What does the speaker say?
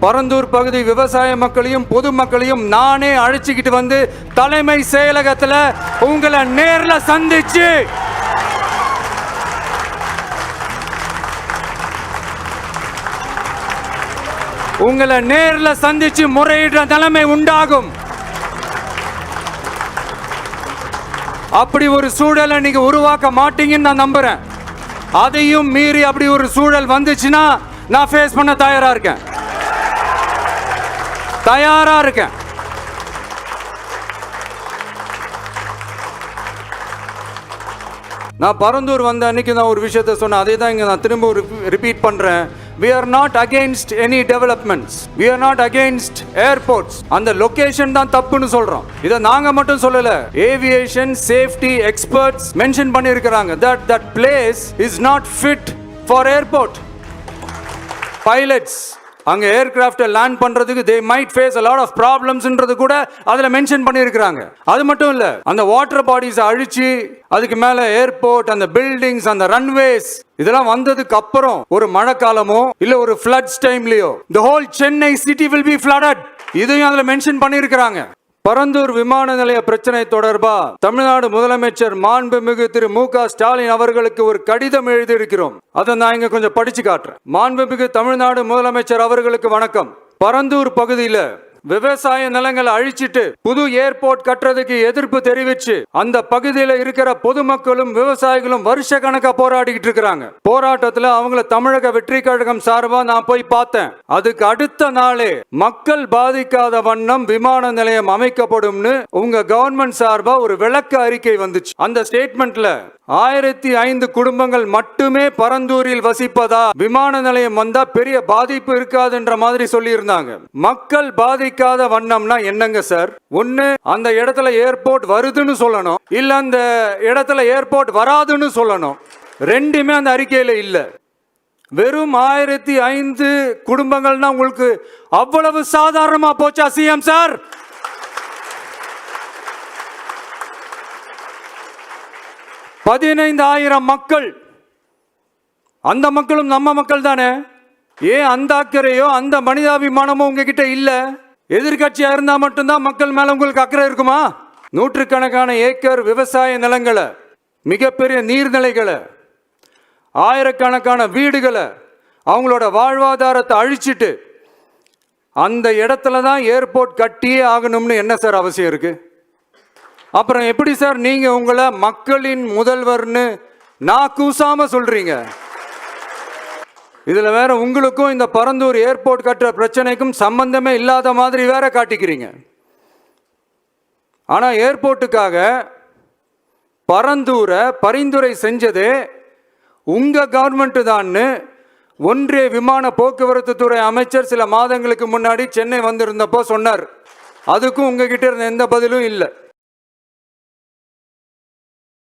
பரந்தூர் பகுதி விவசாய மக்களையும் பொதுமக்களையும் நானே அழைச்சிக்கிட்டு வந்து தலைமை செயலகத்தில் உங்களை நேர்ல சந்திச்சு முறையிடுற நிலைமை உண்டாகும். அப்படி ஒரு சூழலை நீங்க உருவாக்க மாட்டீங்கன்னு நான் நம்புறேன். அதையும் மீறி அப்படி ஒரு சூழல் வந்துச்சுன்னா நான் ஃபேஸ் பண்ண தயாரா இருக்கேன். நான் பரந்தூர் வந்த அன்னைக்கு நான் ஒரு விஷயத்தை சொன்னேன், அதே தான் இங்க நான் திரும்ப ரிப்பீட் பண்றேன். We are not against any developments. We are not against airports. அந்த லொகேஷன் தான் தப்புன்னு சொல்றோம். இத நாங்க மட்டும் சொல்லல. Aviation safety experts mention பண்ணிருக்காங்க that place is not fit for airport. Pilots அங்க ஏர்கிராஃப்ட் லேண்ட் பண்றதுக்கு they might face a lot of problemsன்றது கூட அதுல மென்ஷன் பண்ணிருக்காங்க. அது மட்டும் இல்ல, அந்த வாட்டர் பாடிஸ் அழிச்சு அதுக்கு மேல ஏர்போர்ட், அந்த பில்டிங்ஸ், அந்த ரன்வேஸ் இதெல்லாம் வந்ததுக்கு அப்புறம் ஒரு மழை காலமோ இல்ல ஒரு floods டைம்லயோ the whole Chennai city will be flooded. இதையும் அதுல மென்ஷன் பண்ணிருக்காங்க. பரந்தூர் விமான நிலைய பிரச்சனை தொடர்பா தமிழ்நாடு முதலமைச்சர் மாண்புமிகு திரு மு.க. ஸ்டாலின் அவர்களுக்கு ஒரு கடிதம் எழுதியிருக்கிறோம். அதை நான் இங்க கொஞ்சம் படிச்சு காட்டுறேன். மாண்புமிகு தமிழ்நாடு முதலமைச்சர் அவர்களுக்கு வணக்கம். பரந்தூர் பகுதியில விவசாய நிலங்களை அழிச்சிட்டு புது ஏர்போர்ட் கட்டுறதுக்கு எதிர்ப்பு தெரிவிச்சு அந்த பகுதியில இருக்கிற பொதுமக்களும் விவசாயிகளும் வருஷ கணக்கா போராடிக்கிட்டு இருக்கிறாங்க. போராட்டத்துல அவங்கள தமிழக வெற்றி கழகம் சார்பா நான் போய் பார்த்தேன். அதுக்கு அடுத்த நாளே மக்கள் பாதிக்காத வண்ணம் விமான நிலையம் அமைக்கப்படும்னு உங்க கவர்மெண்ட் சார்பா ஒரு விளக்க அறிக்கை வந்துச்சு. அந்த ஸ்டேட்மெண்ட்ல 1005 குடும்பங்கள் மட்டுமே பரந்தூரில் வசிப்பதா, விமான நிலையம் வந்தா பெரிய பாதிப்பு இருக்காதுன்ற மாதிரி சொல்லி இருந்தாங்க. மக்கள் பாதிக்காத வண்ணம்னா என்னங்க சார்? ஒண்ணு அந்த இடத்துல ஏர்போர்ட் வருதுன்னு சொல்லணும், இல்ல அந்த இடத்துல ஏர்போர்ட் வராதுன்னு சொல்லணும். ரெண்டுமே அந்த அறிக்கையில இல்ல. வெறும் 1005 குடும்பங்கள்னா உங்களுக்கு அவ்வளவு சாதாரணமா போச்சா சிஎம் சார்? பதினைந்தாயிரம் மக்கள், அந்த மக்களும் நம்ம மக்கள் தானே. ஏன் அந்த அக்கறையோ அந்த மனிதாபிமானமோ உங்ககிட்ட இல்ல? எதிர்கட்சியா இருந்தா மட்டும்தான் மக்கள் மேல உங்களுக்கு அக்கறை இருக்குமா? நூற்றுக்கணக்கான ஏக்கர் விவசாய நிலங்களை, மிகப்பெரிய நீர்நிலைகளை, ஆயிரக்கணக்கான வீடுகளை, அவங்களோட வாழ்வாதாரத்தை அழிச்சிட்டு அந்த இடத்துல தான் ஏர்போர்ட் கட்டியே ஆகணும்னு என்ன சார் அவசியம் இருக்கு? அப்புறம் எப்படி சார் நீங்க உங்களை மக்களின் முதல்வர்னு நான் கூசாம சொல்றீங்க? இதுல வேற உங்களுக்கும் இந்த பரந்தூர் ஏர்போர்ட் கட்டுற பிரச்சனைக்கும் சம்பந்தமே இல்லாத மாதிரி வேற காட்டிக்கிறீங்க. ஆனா ஏர்போர்ட்டுக்காக பரந்தூரை பரிந்துரை செஞ்சதே உங்க கவர்மெண்ட் தான்னு ஒன்றிய விமான போக்குவரத்து துறை அமைச்சர் சில மாதங்களுக்கு முன்னாடி சென்னை வந்திருந்தப்போ சொன்னார். அதுக்கும் உங்ககிட்ட இருந்த எந்த பதிலும் இல்லை.